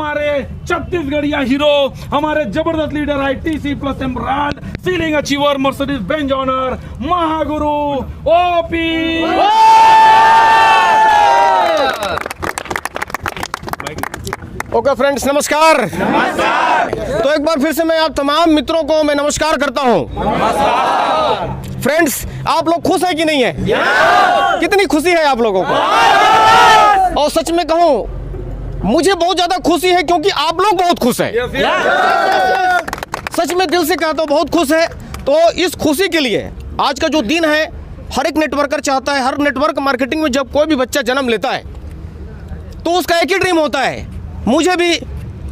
हमारे छत्तीसगढ़िया हीरो, हमारे जबरदस्त leader ITC plus emerald ceiling achiever Mercedes Benz honour महागुरु ओपी। ओके फ्रेंड्स, नमस्कार। तो एक बार फिर से मैं आप तमाम मित्रों को मैं नमस्कार करता हूं। फ्रेंड्स, आप लोग खुश हैं कि नहीं है? कितनी खुशी है आप लोगों को? और सच में कहूं, मुझे बहुत ज्यादा खुशी है क्योंकि आप लोग बहुत खुश हैं। सच में दिल से कहता हूं, बहुत खुश है। तो इस खुशी के लिए आज का जो दिन है, हर एक नेटवर्कर चाहता है, हर नेटवर्क मार्केटिंग में जब कोई भी बच्चा जन्म लेता है तो उसका एक ही ड्रीम होता है, मुझे भी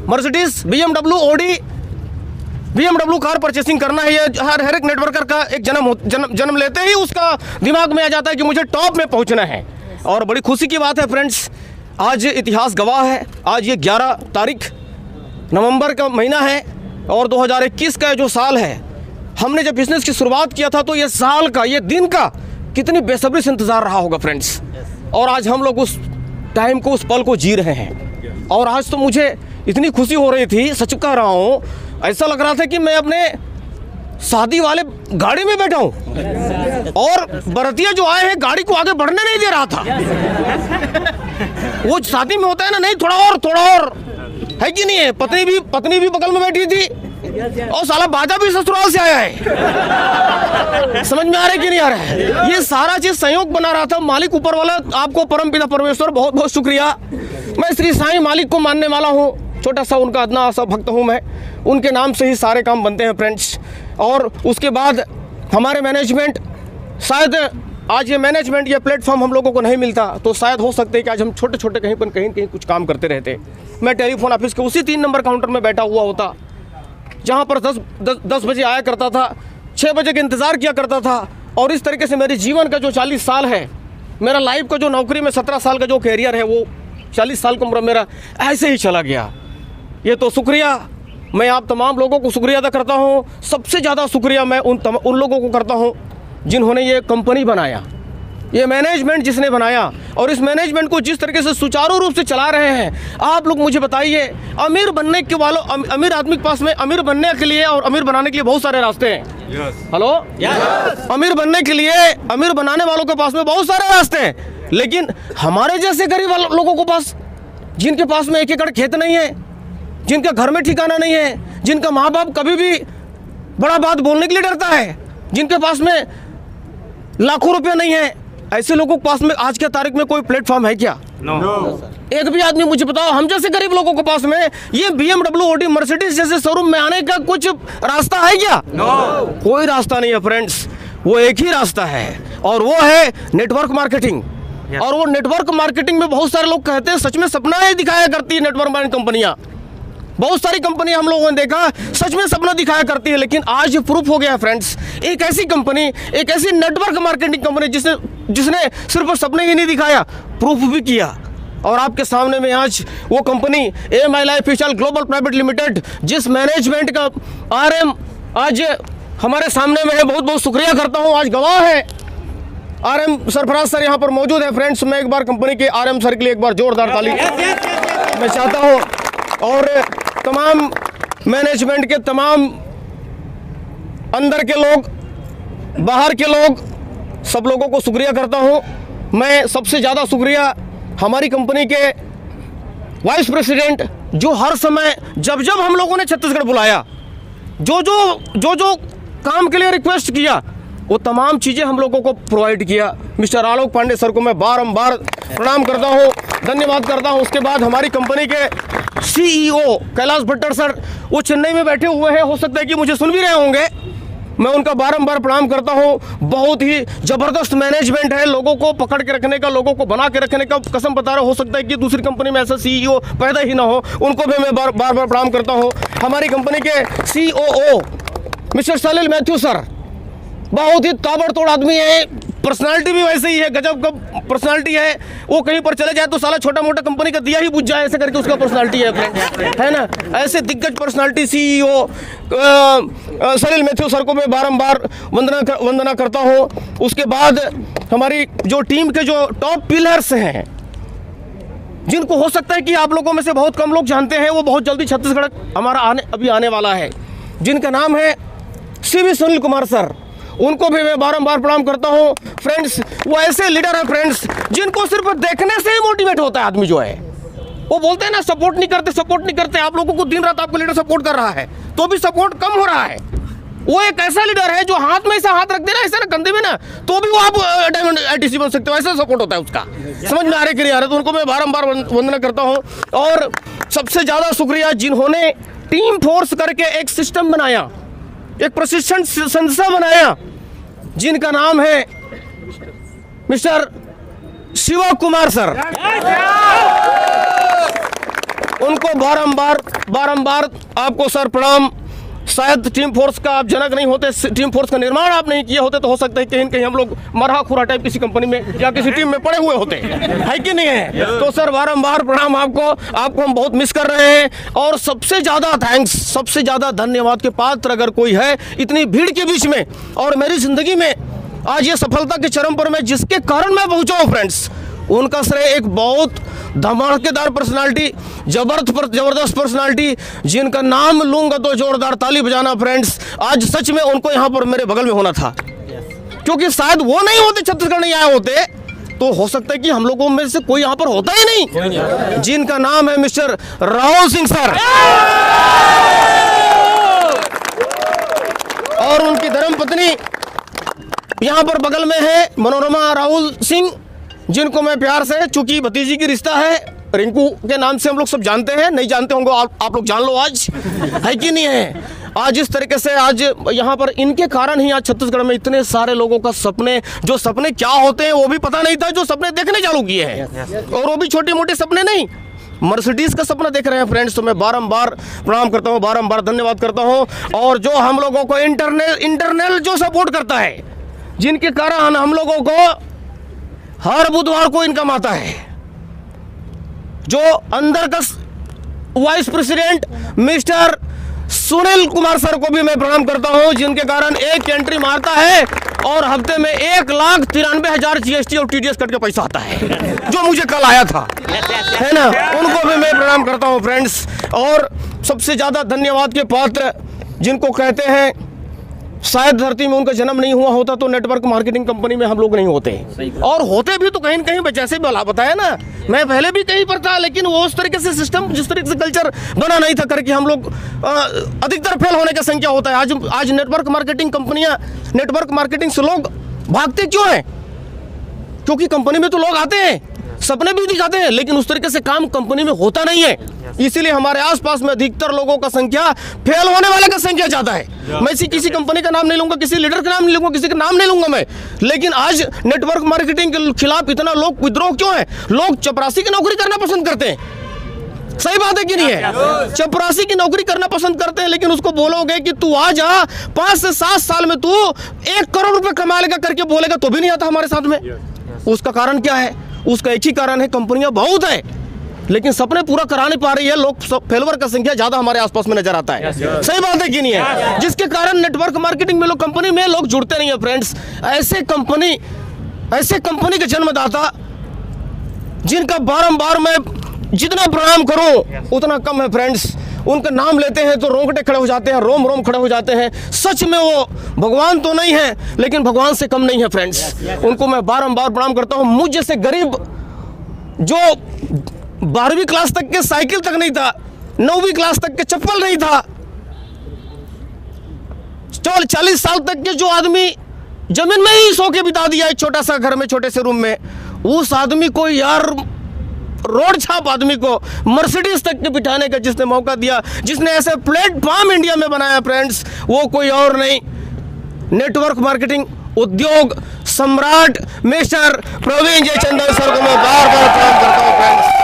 Mercedes, BMW, Audi, BMW car purchasing करना है। ये हर एक नेटवर्कर का एक जन्म लेते ही उसका दिमाग में आ जाता है कि मुझे टॉप में पहुंचना है। और बड़ी खुशी की बात है फ्रेंड्स, आज इतिहास गवाह है। आज ये 11 तारीख नवंबर का महीना है और 2021 का जो साल है, हमने जब बिजनेस की शुरुआत किया था तो ये साल का, ये दिन का कितनी बेसब्री से इंतज़ार रहा होगा फ्रेंड्स। और आज हम लोग उस टाइम को, उस पल को जी रहे हैं। और आज तो मुझे इतनी खुशी हो रही थी, सच कह रहा हूँ, ऐसा लग रहा था कि मैं अपने शादी वाले गाड़ी में बैठा हूँ और बरतिया जो आए हैं गाड़ी को आगे बढ़ने नहीं दे रहा था। वो शादी में होता है ना, नहीं थोड़ा और है कि नहीं है? पत्नी भी बगल में बैठी थी और साला बाजा भी ससुराल से आया है। समझ में आ रहा है कि नहीं आ रहा है? ये सारा चीज संयोग बना रहा था मालिक ऊपर वाला। आपको परमपिता परमेश्वर बहुत बहुत शुक्रिया। मैं श्री साईं मालिक को मानने वाला हूँ, छोटा सा उनका अदना सा भक्त हूँ मैं। उनके नाम से ही सारे काम बनते हैं फ्रेंड्स। और उसके बाद हमारे मैनेजमेंट, शायद आज ये मैनेजमेंट, ये प्लेटफॉर्म हम लोगों को नहीं मिलता तो शायद हो सकते है कि आज हम छोटे छोटे कहीं कुछ काम करते रहते। मैं टेलीफोन ऑफिस के उसी 3 नंबर काउंटर में बैठा हुआ होता, जहाँ पर 10 बजे आया करता था, 6 बजे का इंतज़ार किया करता था। और इस तरीके से मेरे जीवन का जो 40 साल है, मेरा लाइफ का जो नौकरी में 17 साल का जो कैरियर है, वो 40 साल का उम्र मेरा ऐसे ही चला गया। ये तो शुक्रिया, मैं आप तमाम लोगों को शुक्रिया अदा करता हूँ। सबसे ज़्यादा शुक्रिया मैं उन लोगों को करता हूँ जिन्होंने ये कंपनी बनाया, ये मैनेजमेंट जिसने बनाया, और इस मैनेजमेंट को जिस तरीके से सुचारू रूप से चला रहे हैं। आप लोग मुझे बताइए, अमीर बनने के वालों, अमीर आदमी के पास में अमीर बनने के लिए और अमीर बनाने के लिए बहुत सारे रास्ते हैं। हेलो, अमीर बनने के लिए, अमीर बनाने वालों के पास में बहुत सारे रास्ते हैं, लेकिन हमारे जैसे गरीब लोगों के पास, जिनके पास में 1 एकड़ खेत नहीं है, जिनका घर में ठिकाना नहीं है, जिनका माँ बाप कभी भी बड़ा बात बोलने के लिए डरता है, जिनके पास में लाखों रुपया नहीं है, ऐसे लोगों के पास में आज के तारीख में कोई प्लेटफॉर्म है क्या? एक भी आदमी मुझे बताओ, हम जैसे गरीब लोगों के पास में ये BMW, ऑडी, मर्सिडीज जैसे शोरूम में आने का कुछ रास्ता है क्या? कोई रास्ता नहीं है फ्रेंड्स। वो एक ही रास्ता है और वो है नेटवर्क मार्केटिंग। और वो नेटवर्क मार्केटिंग में बहुत सारे लोग कहते हैं, सच में सपना ही दिखाया करती है नेटवर्क मार्केटिंग कंपनियां। बहुत सारी कंपनी हम लोगों ने देखा, सच में सपना दिखाया करती है, लेकिन आज ये प्रूफ हो गया है फ्रेंड्स। एक ऐसी कंपनी, एक ऐसी नेटवर्क मार्केटिंग कंपनी जिसने सिर्फ सपने ही नहीं दिखाया, प्रूफ भी किया। और आपके सामने में आज वो company AMI life insurance global private limited, जिस मैनेजमेंट का RM आज हमारे सामने में है, बहुत बहुत शुक्रिया करता हूँ। आज गवाह है RM सरफराज सर यहाँ पर मौजूद है फ्रेंड्स। मैं एक बार कंपनी के RM सर के लिए एक बार जोरदार ताली मैं चाहता हूँ। और तमाम मैनेजमेंट के तमाम अंदर के लोग, बाहर के लोग, सब लोगों को शुक्रिया करता हूं। मैं सबसे ज़्यादा शुक्रिया हमारी कंपनी के वाइस प्रेसिडेंट, जो हर समय जब हम लोगों ने छत्तीसगढ़ बुलाया, जो काम के लिए रिक्वेस्ट किया, वो तमाम चीज़ें हम लोगों को प्रोवाइड किया। मिस्टर आलोक पांडे सर को मैं बारंबार प्रणाम करता हूँ, धन्यवाद करता हूँ। उसके बाद हमारी कंपनी के CEO कैलाश भट्टर सर, वो चेन्नई में बैठे हुए हैं, हो सकता है कि मुझे सुन भी रहे होंगे, मैं उनका बारंबार प्रणाम करता हूँ। बहुत ही ज़बरदस्त मैनेजमेंट है, लोगों को पकड़ के रखने का, लोगों को बना के रखने का। कसम बता रहा, हो सकता है कि दूसरी कंपनी में ऐसा CEO पैदा ही ना हो, उनको भी मैं बार बार प्रणाम करता हूँ। हमारी कंपनी के COO मिस्टर सलील मैथ्यू सर, बहुत ही ताबड़तोड़ आदमी है, पर्सनालिटी भी वैसे ही है, गजब का पर्सनालिटी है। वो कहीं पर चले जाए तो साला छोटा मोटा कंपनी का दिया ही बुझ जाए, ऐसे करके उसका पर्सनालिटी है फ्रेंड, है ना। ऐसे दिग्गज पर्सनालिटी CEO सलील मैथ्यू सर को मैं बारंबार वंदना करता हूँ। उसके बाद हमारी जो टीम के जो टॉप पिलर्स हैं, जिनको हो सकता है कि आप लोगों में से बहुत कम लोग जानते हैं, वो बहुत जल्दी छत्तीसगढ़ हमारा अभी आने वाला है, जिनका नाम है CV सुनील कुमार सर। उनको भी मैं बारंबार प्रणाम करता हूँ फ्रेंड्स। वो ऐसे लीडर हैं फ्रेंड्स, जिनको सिर्फ देखने से ही मोटिवेट होता है आदमी जो है। वो बोलते हैं ना सपोर्ट नहीं करते। आप लोगों को दिन रात आपका लीडर सपोर्ट कर रहा है तो भी सपोर्ट कम हो रहा है। वो एक ऐसा लीडर है जो हाथ में ऐसा हाथ रख देना, ऐसा ना कंधे में ना, तो भी वो आप डायमंड ITC बन सकते हो, ऐसा सपोर्ट होता है उसका। समझ में आ रही कि नहीं आ रहा? तो उनको मैं बारंबार वंदना करता हूँ। और सबसे ज्यादा शुक्रिया जिन्होंने टीम फोर्स करके एक सिस्टम बनाया, एक प्रशिक्षण संस्था बनाया, जिनका नाम है मिस्टर शिवा कुमार सर। उनको बारंबार आपको सर प्रणाम। शायद टीम फोर्स का आप जनक नहीं होते, टीम फोर्स का निर्माण आप नहीं किए होते तो हो सकता है कहीं कहीं हम लोग मरहा खुरा टाइप किसी कंपनी में या किसी टीम में पड़े हुए होते, है कि नहीं है? तो सर बारंबार प्रणाम आपको हम बहुत मिस कर रहे हैं। और सबसे ज्यादा थैंक्स, सबसे ज्यादा धन्यवाद के पात्र अगर कोई है इतनी भीड़ के बीच में और मेरी जिंदगी में आज ये सफलता के चरम पर मैं जिसके कारण मैं पहुंचा हूं फ्रेंड्स, उनका श्रेय एक बहुत धमाकेदार पर्सनालिटी, जबरदस्त पर्सनालिटी, जिनका नाम लूंगा तो जोरदार ताली बजाना फ्रेंड्स। आज सच में उनको यहाँ पर मेरे बगल में होना था, क्योंकि शायद वो नहीं होते, छत्तीसगढ़ नहीं आए होते तो हो सकता है कि हम लोगों में से कोई यहाँ पर होता ही नहीं। जिनका नाम है मिस्टर राहुल सिंह सर, और उनकी धर्मपत्नी यहाँ पर बगल में है मनोरमा राहुल सिंह, जिनको मैं प्यार से, चूंकि भतीजी की रिश्ता है, रिंकू के नाम से हम लोग सब जानते हैं। नहीं जानते होंगे आप लोग जान लो आज, है कि नहीं है? आज इस तरीके से आज यहाँ पर इनके कारण ही आज छत्तीसगढ़ में इतने सारे लोगों का सपने, जो सपने क्या होते हैं वो भी पता नहीं था, जो सपने देखने चालू किए हैं, और वो भी छोटे मोटे सपने नहीं, मर्सिडीज का सपना देख रहे हैं फ्रेंड्स। तो मैं बारंबार प्रणाम करता हूँ, बारंबार धन्यवाद करता हूँ। और जो हम लोगों को इंटरनल जो सपोर्ट करता है, जिनके कारण हम लोगों को हर बुधवार को इनकम आता है, जो अंदर का vice president mister Sunil Kumar sir को भी मैं प्रणाम करता हूं, जिनके कारण एक एंट्री मारता है और हफ्ते में 1,93,000 GST और TDS कट के पैसा आता है, जो मुझे कल आया था, है ना? उनको भी मैं प्रणाम करता हूं फ्रेंड्स। और सबसे ज्यादा धन्यवाद के पात्र जिनको कहते हैं, शायद धरती में उनका जन्म नहीं हुआ होता तो नेटवर्क मार्केटिंग कंपनी में हम लोग नहीं होते, और होते भी तो कहीं न कहीं जैसे बताया ना, मैं पहले भी कहीं पर था, लेकिन वो उस तरीके से सिस्टम, जिस तरीके से कल्चर बना नहीं था करके हम लोग अधिकतर फेल होने का संख्या होता है। आज नेटवर्क मार्केटिंग कंपनियां, नेटवर्क मार्केटिंग से लोग भागते क्यों हैं? क्योंकि कंपनी में तो लोग आते हैं, सपने भी दिखाते हैं, लेकिन उस तरीके से काम कंपनी में होता नहीं है। इसीलिए हमारे आसपास में अधिकतर लोगों का संख्या, फेल होने वाले का संख्या ज्यादा है। मैं किसी कंपनी का नाम नहीं लूंगा, किसी लीडर का नाम नहीं लूंगा, किसी का नाम नहीं लूंगा मैं, लेकिन आज नेटवर्क मार्केटिंग के खिलाफ इतना लोग विद्रोह क्यों है? लोग चपरासी की नौकरी करना पसंद करते हैं, सही बात है कि नहीं है? चपरासी की नौकरी करना पसंद करते हैं, लेकिन उसको बोलोगे कि तू आ जा, 5 से 7 साल में तू 1 करोड़ रुपए कमा लेगा करके बोलेगा तो भी नहीं आता हमारे साथ में। उसका कारण क्या है? उसका एक ही कारण है, कंपनियां बहुत है लेकिन सपने पूरा करा नहीं पा रही है, लोग फेलवर का संख्या ज्यादा हमारे आसपास में नजर आता है। सही बात है कि नहीं है? जिसके कारण नेटवर्क मार्केटिंग में लोग, कंपनी में लोग जुड़ते नहीं है फ्रेंड्स। ऐसे कंपनी के जन्मदाता जिनका बारंबार मैं जितना प्रणाम करूं उतना कम है फ्रेंड्स। उनका नाम लेते हैं तो रोंगटे खड़े हो जाते हैं, रोम रोम खड़े हो जाते हैं। सच में वो भगवान तो नहीं है, लेकिन भगवान से कम नहीं है फ्रेंड्स। उनको मैं बारंबार प्रणाम करता हूं। मुझ जैसे गरीब, जो 12वीं क्लास तक के साइकिल तक नहीं था, 9वीं क्लास तक के चप्पल नहीं था, 40 साल तक के जो आदमी जमीन में ही सो के बिता दिया एक छोटा सा घर में, छोटे से रूम में, उस आदमी को यार, रोड छाप आदमी को मर्सिडीज तक के बिठाने का जिसने मौका दिया, जिसने ऐसे प्लेटफॉर्म इंडिया में बनाया फ्रेंड्स, वो कोई और नहीं, नेटवर्क मार्केटिंग उद्योग सम्राट मिस्टर प्रवीण जयचंद्रन सर को मैं बार-बार प्रणाम करता हूं फ्रेंड्स,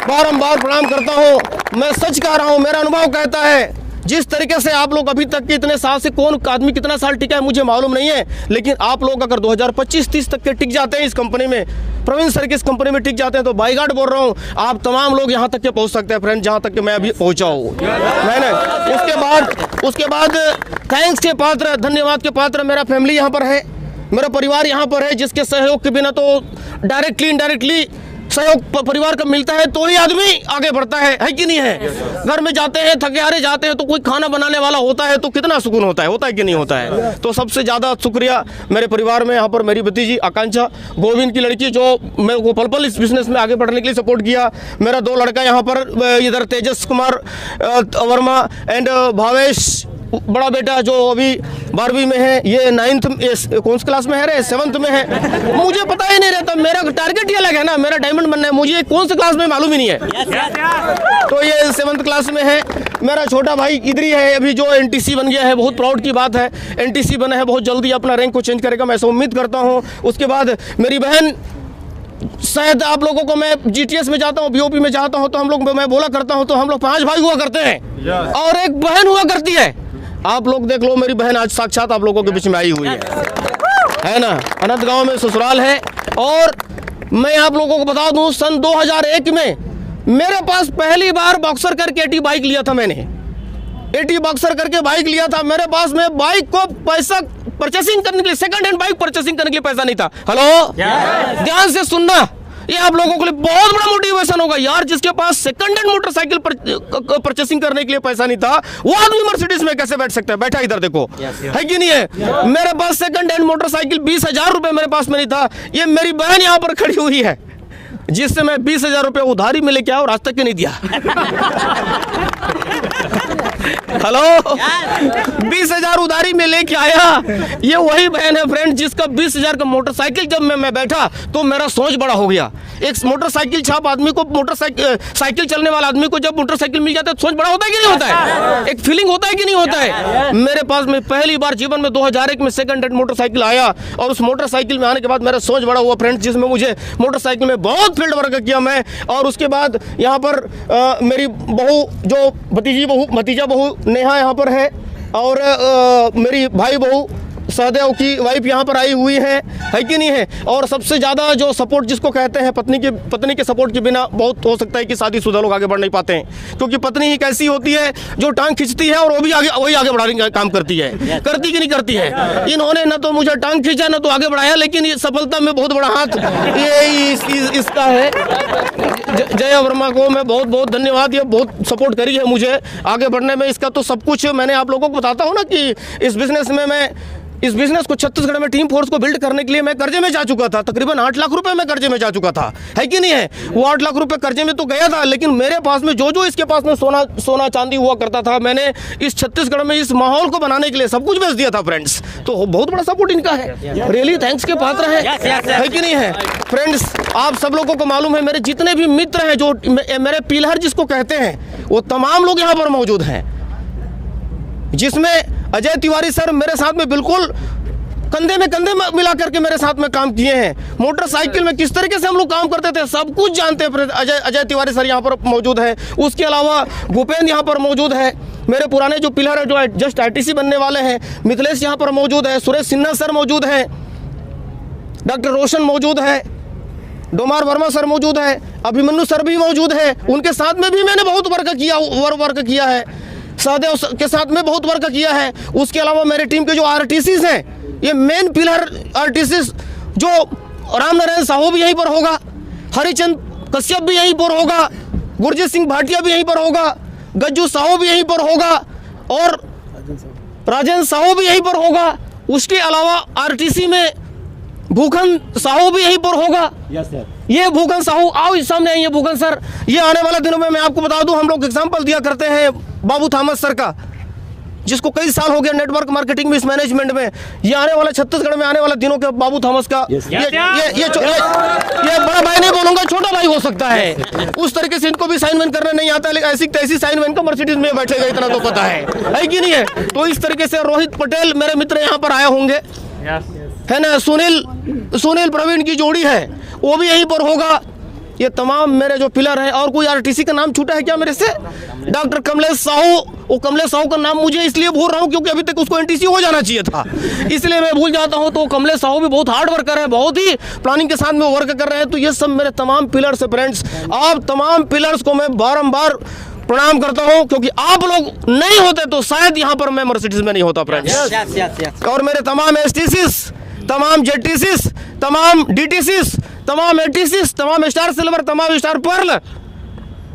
बारंबार प्रणाम करता हूं। मैं सच कह रहा हूं, मेरा अनुभव कहता है, जिस तरीके से आप लोग अभी तक के इतने साल से, कौन आदमी कितना साल टिका है मुझे मालूम नहीं है, लेकिन आप लोग अगर 2025-30 तक के टिक जाते हैं इस कंपनी में, प्रवीण सर की इस कंपनी में टिक जाते हैं, तो बाई गॉड बोल रहा हूं, आप तमाम लोग यहां तक के पहुंच सकते हैं फ्रेंड, जहां तक कि मैं अभी पहुंचा हूं। मैंने उसके बाद थैंक्स के पात्र, धन्यवाद के पात्र मेरा फैमिली यहां पर है, मेरा परिवार यहां पर है, जिसके सहयोग के बिना तो डायरेक्टली इनडायरेक्टली सहयोग परिवार का मिलता है तो ही आदमी आगे बढ़ता है कि नहीं है? घर में जाते हैं, थके हारे जाते हैं, तो कोई खाना बनाने वाला होता है तो कितना सुकून होता है कि नहीं होता है? तो सबसे ज़्यादा शुक्रिया मेरे परिवार में, यहाँ पर मेरी भतीजी आकांक्षा, गोविंद की लड़की जो मेरे को पल पल इस बिजनेस में आगे बढ़ने के लिए सपोर्ट किया, मेरा 2 लड़का यहाँ पर, इधर तेजस कुमार वर्मा एंड भावेश बड़ा बेटा जो अभी 12वीं में है, ये 9th कौन सी क्लास में है रे? 7th में है। मुझे पता ही नहीं रहता, मेरा टारगेट ही अलग है ना, मेरा डायमंड बनना है, मुझे कौन सी क्लास में मालूम ही नहीं है। तो ये 7th क्लास में है। मेरा छोटा भाई इधर ही है अभी, जो NTC बन गया है, बहुत प्राउड की बात है। NTC बना है, बहुत जल्दी अपना रैंक को चेंज करेगा, मैं ऐसा उम्मीद करता हूँ। उसके बाद मेरी बहन, शायद आप लोगों को, मैं GTS में जाता हूँ, BOP में जाता हूँ, तो हम लोग, मैं बोला करता हूँ, तो हम लोग 5 भाई हुआ करते हैं और एक बहन हुआ करती है। आप लोग देख लो, मेरी बहन आज साक्षात आप लोगों के बीच में आई हुई है ना? अनंत गांव में ससुराल है। और मैं आप लोगों को बता दूं, सन 2001 में मेरे पास पहली बार बॉक्सर करके 80 बाइक लिया था मैंने। 80 बॉक्सर करके बाइक लिया था मेरे पास में। बाइक को पैसा परचेसिंग करने के लिए, सेकंड हैंड बाइक परचेसिंग करने के लिए पैसा नहीं था। हेलो, ध्यान से सुनना, ये आप लोगों के लिए बहुत बड़ा मोटिवेशन होगा यार। जिसके पास सेकंड हैंड मोटरसाइकिल परचेसिंग करने के लिए पैसा नहीं था, वो आदमी मर्सिडीज में कैसे बैठ सकता है? बैठा इधर देखो, है कि नहीं है? मेरे पास सेकंड हैंड मोटरसाइकिल 20,000 रुपए मेरे पास में नहीं था। ये मेरी बहन यहाँ पर खड़ी हुई है, जिससे मैं 20,000 रुपए उधारी में लेके आया और आज तक के नहीं दिया। हेलो, 20,000 उधारी में लेके आया। ये वही बहन है फ्रेंड, जिसका 20,000 का मोटरसाइकिल जब मैं बैठा तो मेरा सोच बड़ा हो गया। एक मोटरसाइकिल छाप आदमी को, साइकिल चलने वाला आदमी को जब मोटरसाइकिल मिल जाता है तो सोच बड़ा होता है कि नहीं होता है? एक फीलिंग होता है कि नहीं होता है? मेरे पास में पहली बार जीवन में 2001 में सेकंड हैंड मोटरसाइकिल आया, और उस मोटरसाइकिल में आने के बाद मेरा सोच बड़ा हुआ फ्रेंड्स, जिसमें मुझे मोटरसाइकिल में बहुत फील्ड वर्क किया मैं। और उसके बाद यहाँ पर मेरी बहू, जो भतीजा बहू नेहा यहाँ पर है, और मेरी भाई बहू सहदेव की वाइफ यहाँ पर आई हुई है कि नहीं है? और सबसे ज़्यादा जो सपोर्ट जिसको कहते हैं, पत्नी के सपोर्ट के बिना बहुत हो सकता है कि शादीशुदा लोग आगे बढ़ नहीं पाते हैं, क्योंकि पत्नी ही कैसी होती है जो टांग खींचती है और वही आगे बढ़ाने का काम करती है। करती कि नहीं करती है? इन्होंने न तो मुझे टांग खींचा न तो आगे बढ़ाया, लेकिन ये सफलता में बहुत बड़ा हाथ ये इसका है। जय वर्मा को मैं बहुत बहुत धन्यवाद, ये बहुत सपोर्ट करी है मुझे आगे बढ़ने में। इसका तो सब कुछ मैंने आप लोगों को बताता हूँ ना कि इस बिजनेस को छत्तीसगढ़ में टीम फोर्स को बिल्ड करने के लिए मैं कर्जे में जा चुका था। तकरीबन 8 लाख रुपए मैं कर्जे में जा चुका था, है कि नहीं है? वो 8 लाख रुपए कर्जे में तो गया था, लेकिन मेरे पास में जो इसके पास में सोना चांदी हुआ करता था, मैंने इस छत्तीसगढ़ में इस माहौल को बनाने के लिए सब कुछ बेच दिया था फ्रेंड्स। तो बहुत बड़ा सपोर्ट इनका है, रियली थैंक्स के पात्र है कि नहीं है फ्रेंड्स? आप सब लोगों को मालूम है, मेरे जितने भी मित्र हैं, जो मेरे पिलर जिसको कहते हैं, वो तमाम लोग यहाँ पर मौजूद हैं, जिसमें अजय तिवारी सर मेरे साथ में बिल्कुल कंधे में कंधे मिला करके मेरे साथ में काम किए हैं। मोटरसाइकिल में किस तरीके से हम लोग काम करते थे सब कुछ जानते हैं। अजय तिवारी सर यहाँ पर मौजूद है। उसके अलावा भूपेंद्र यहाँ पर मौजूद है, मेरे पुराने जो पिलर है, जो जस्ट ITC बनने वाले हैं। मिथिलेश यहाँ पर मौजूद है, सुरेश सिन्हा सर मौजूद हैं, डॉक्टर रोशन मौजूद है, डोमार वर्मा सर मौजूद है, अभिमन्यु सर भी मौजूद है। उनके साथ में भी मैंने बहुत वर्क किया है। सहदेव के साथ में बहुत वर्क किया है। उसके अलावा मेरे टीम के जो RTCs हैं, ये मेन पिलर RTCs, जो रामनारायण साहू भी यहीं पर होगा, हरिचंद कश्यप भी यहीं पर होगा, गुरजीत सिंह भाटिया भी यहीं पर होगा, गज्जू साहू भी यहीं पर होगा, और राजेंद्र साहू भी यहीं पर होगा। उसके अलावा RTC में भूखन साहू भी यहीं पर होगा। ये भूखन साहू, आओ इस सामने आइए भूखन सर। ये आने वाले दिनों में मैं आपको बता दूं, हम लोग एग्जाम्पल दिया करते हैं बाबू थॉमस सर का, जिसको कई साल हो गया नेटवर्क मार्केटिंग में, इस मैनेजमेंट में। ये आने वाला छत्तीसगढ़ में आने वाला दिनों के बाबू थॉमस का ये बड़ा भाई नहीं बोलूंगा, छोटा भाई हो सकता है। उस तरीके से इनको भी साइनमैन करना नहीं आता, लेकिन ऐसी तैसी साइनमैन को मर्सिडीज में बैठेगा, इतना तो पता है कि नहीं है? तो इस तरीके से रोहित पटेल मेरे मित्र यहाँ पर आए होंगे, है ना? सुनील प्रवीण की जोड़ी है, वो भी यहीं पर होगा। ये तमाम मेरे जो पिलर हैं। और कोई RTC का नाम छूटा है क्या मेरे से? डॉक्टर कमलेश साहू, वो कमलेश साहू का नाम मुझे इसलिए भूल रहा हूँ क्योंकि अभी तक उसको NTC हो जाना चाहिए था, इसलिए मैं भूल जाता हूँ। तो कमलेश साहू भी बहुत हार्ड वर्कर है, बहुत ही प्लानिंग के साथ में वर्क कर रहे हैं। तो ये सब मेरे तमाम पिलर्स है फ्रेंड्स। आप तमाम पिलर्स को मैं बारंबार प्रणाम करता हूँ, क्योंकि आप लोग नहीं होते तो शायद यहाँ पर मैं मर्सिडीज में नहीं होता फ्रेंड्स। और मेरे तमाम STCs, तमाम ZTCs, तमाम DTCs, तमाम 86, तमाम स्टार सिल्वर, तमाम स्टार पर्ल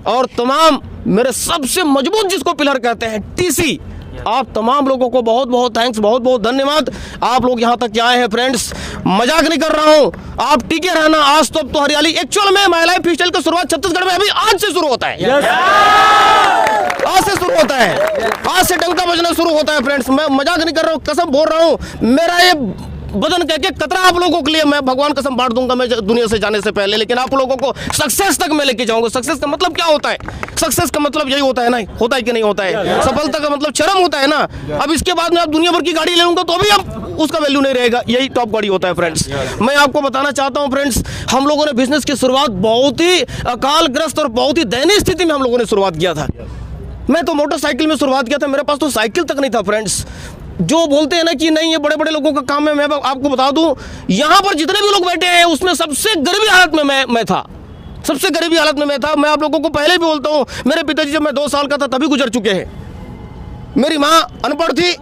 और तमाम मेरे सबसे मजबूत जिसको पिलर कहते हैं टीसी, आप तमाम लोगों को बहुत बहुत थैंक्स, बहुत बहुत धन्यवाद। आप लोग यहाँ तक आए हैं फ्रेंड्स, मजाक नहीं कर रहा हूँ, आप टिके रहना। आज तो अब तो हरियाली। एक्चुअल में माय लाइफ स्टाइल की शुरुआत छत्तीसगढ़ में अभी आज से शुरू होता है। आज से शुरू होता है, आज से डंका बजना शुरू होता है फ्रेंड्स। मैं मजाक नहीं कर रहा हूँ, कसम बोल रहा हूँ। मेरा ये बदन कह के कतरा आप लोगों के लिए मैं भगवान कसम बांट दूंगा मैं दुनिया से जाने से पहले, लेकिन आप लोगों को सक्सेस तक मैं लेके जाऊंगा। सक्सेस का मतलब क्या होता है? सक्सेस का मतलब यही होता है ना, होता है कि नहीं होता है? सफलता का मतलब चरम होता है ना। अब इसके बाद में आप दुनिया भर की गाड़ी ले लूंगा तो भी अब उसका वैल्यू नहीं रहेगा, यही टॉप गाड़ी होता है फ्रेंड्स। मैं आपको बताना चाहता हूँ फ्रेंड्स, हम लोगों ने बिजनेस की शुरुआत बहुत ही अकालग्रस्त और बहुत ही दयनीय स्थिति में हम लोगों ने शुरुआत किया था। मैं तो मोटरसाइकिल में शुरुआत किया था, मेरे पास तो साइकिल तक नहीं था फ्रेंड्स। जो बोलते हैं ना कि नहीं ये बड़े बड़े लोगों का काम है, मैं आपको बता दूं, यहाँ पर जितने भी लोग बैठे हैं उसमें सबसे गरीबी हालत में मैं था, सबसे गरीबी हालत में मैं था। मैं आप लोगों को पहले भी बोलता हूँ, मेरे पिताजी जब मैं 2 साल का था तभी गुजर चुके हैं। मेरी माँ अनपढ़ थी,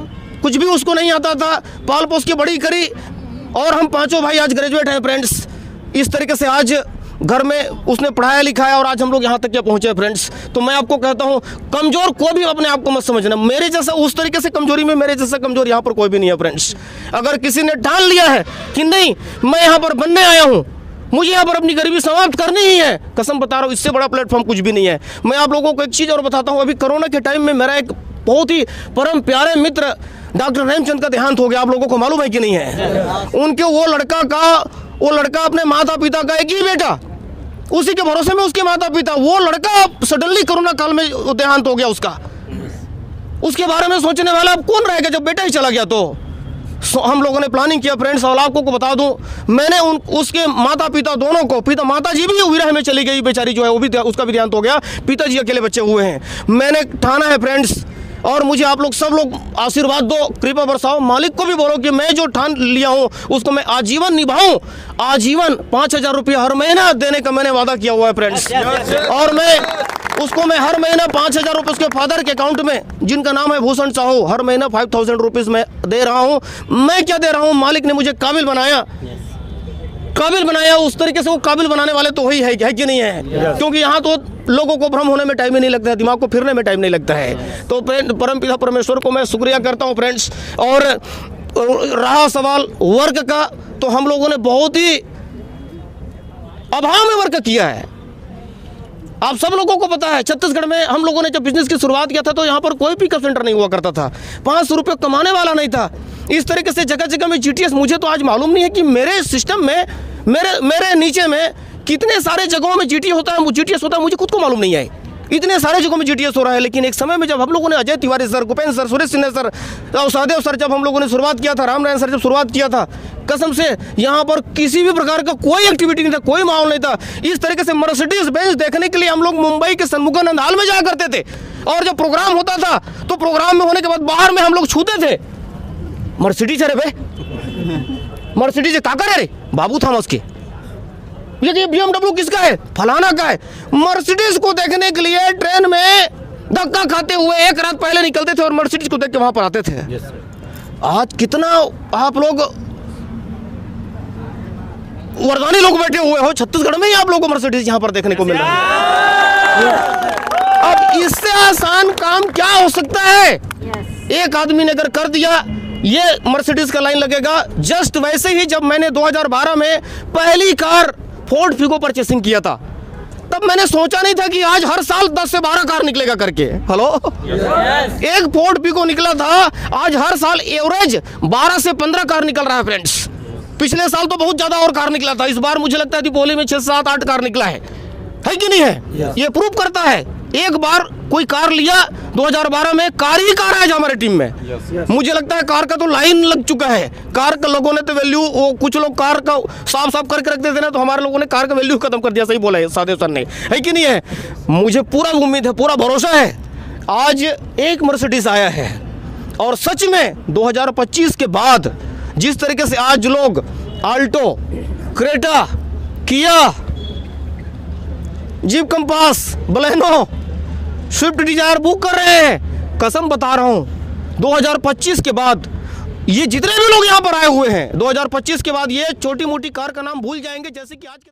कुछ भी उसको नहीं आता था, पाल पोस के बड़ी करी और हम 5 भाई आज ग्रेजुएट हैं फ्रेंड्स। इस तरीके से आज घर में उसने पढ़ाया लिखाया और आज हम लोग यहाँ तक क्या पहुँचे फ्रेंड्स। तो मैं आपको कहता हूँ, कमज़ोर कोई भी अपने आप को मत समझना। मेरे जैसा उस तरीके से कमजोरी में मेरे जैसा कमजोर यहाँ पर कोई भी नहीं है फ्रेंड्स। अगर किसी ने ठान लिया है कि नहीं मैं यहाँ पर बनने आया हूँ, मुझे यहाँ पर अपनी गरीबी समाप्त करनी ही है, कसम बता रहा हूँ इससे बड़ा प्लेटफॉर्म कुछ भी नहीं है। मैं आप लोगों को एक चीज़ और बताता हूँ, अभी कोरोना के टाइम में मेरा एक बहुत ही परम प्यारे मित्र डॉक्टर रहीमचंद का देहांत हो गया। आप लोगों को मालूम है कि नहीं है? उनके वो लड़का अपने माता पिता का एक ही बेटा, उसी के भरोसे में उसके माता पिता, वो लड़का सडनली कोरोना काल में देहांत हो गया उसका। उसके बारे में सोचने वाला अब कौन रहेगा जब बेटा ही चला गया? तो हम लोगों ने प्लानिंग किया फ्रेंड्स। और आपको बता दूं, मैंने उसके माता पिता दोनों को, माता जी भी विरह में चली गई बेचारी जो है, वो भी उसका भी देहांत हो गया, पिताजी अकेले बच्चे हुए हैं। मैंने ठाना है फ्रेंड्स, और मुझे आप लोग सब लोग आशीर्वाद दो, कृपा बरसाओ। मालिक को भी बोलो कि मैं जो ठान लिया हूँ उसको मैं आजीवन निभाऊं। आजीवन 5,000 रुपये हर महीना देने का मैंने वादा किया हुआ है फ्रेंड्स। और मैं हर महीना 5,000 रुपये उसके फादर के अकाउंट में, जिनका नाम है भूषण साहू, हर महीना 5,000 रुपीज़ मैं दे रहा हूँ। मैं क्या दे रहा हूँ, मालिक ने मुझे काबिल बनाया उस तरीके से। वो काबिल बनाने वाले तो वही है कि नहीं है? क्योंकि यहाँ तो लोगों को भ्रम होने में टाइम ही नहीं लगता है, दिमाग को फिरने में टाइम नहीं लगता है। तो परमपिता परमेश्वर को मैं शुक्रिया करता हूँ फ्रेंड्स। और रहा सवाल वर्क का, तो हम लोगों ने बहुत ही अभाव में वर्क किया है। आप सब लोगों को पता है, छत्तीसगढ़ में हम लोगों ने जब बिजनेस की शुरुआत किया था तो यहाँ पर कोई पिकअप सेंटर नहीं हुआ करता था, 500 रुपये कमाने वाला नहीं था। इस तरीके से जगह जगह में जीटीएस, मुझे तो आज मालूम नहीं है कि मेरे सिस्टम में, मेरे नीचे में कितने सारे जगहों में जीटीएस होता है, मुझे खुद को मालूम नहीं है। इतने सारे जगहों में जीटीएस हो रहा है। लेकिन एक समय में जब हम लोगों ने, Ajay Tiwari sir, Bhupendra sir, Suresh Sinha sir और सहदेव सर, जब हम लोगों ने शुरुआत किया था, रामनारायण सर जब शुरुआत किया था, कसम से यहाँ पर किसी भी प्रकार का कोई एक्टिविटी नहीं था, कोई माहौल नहीं था। इस तरीके से मर्सिडीज बेंज देखने के लिए हम लोग मुंबई के सन्मुखानंद हॉल में जाया करते थे। और जब प्रोग्राम होता था तो प्रोग्राम में होने के बाद बाहर में हम लोग छूते थे, मर्सिडीज है रे, मर्सिडीज काकर है रे, बाबू थॉमस के, ये BMW किसका है, फलाना का है। मर्सिडीज को देखने के लिए ट्रेन में धक्का खाते हुए 1 रात पहले निकलते थे और मर्सिडीज को देख के वहां पर आते थे। आज कितना आप लोग वरदानी लोग बैठे हुए हो छत्तीसगढ़ में ही, आप लोगों को मर्सिडीज यहाँ पर देखने को मिल रहा है। अब इससे आसान काम क्या हो सकता है? एक आदमी ने अगर कर दिया, ये मर्सिडीज का लाइन लगेगा। जस्ट वैसे ही जब मैंने 2012 में पहली कार फोर्ड फिगो परचेसिंग किया था, तब मैंने सोचा नहीं था कि आज हर साल 10 से 12 कार निकलेगा करके। हेलो, एक फोर्ड फिगो निकला था, आज हर साल एवरेज 12 से 15 कार निकल रहा है फ्रेंड्स। पिछले साल तो बहुत ज्यादा और कार निकला था, इस बार मुझे लगता है दीपावली में 6, 7, 8 कार निकला है कि नहीं है? ये प्रूव करता है, एक बार कोई कार लिया 2012 में, कार ही कार है हमारे टीम में। मुझे लगता है कार का तो लाइन लग चुका है। कार का लोगों ने तो वैल्यू, वो कुछ लोग कार का साफ करके रख देते ना, तो हमारे लोगों ने कार का वैल्यू खत्म कर दिया। सही बोला है सादेव सर ने, है कि नहीं है? मुझे पूरा उम्मीद है, पूरा भरोसा है, आज एक मर्सिडीज आया है। और सच में 2025 के बाद जिस तरीके से आज लोग Alto, Creta, Kia, Jeep Compass, Baleno, Swift Dzire book कर रहे हैं, कसम बता रहा हूं 2025 के बाद ये जितने भी लोग यहां पर आए हुए हैं, 2025 के बाद ये छोटी मोटी कार का नाम भूल जाएंगे, जैसे कि आज के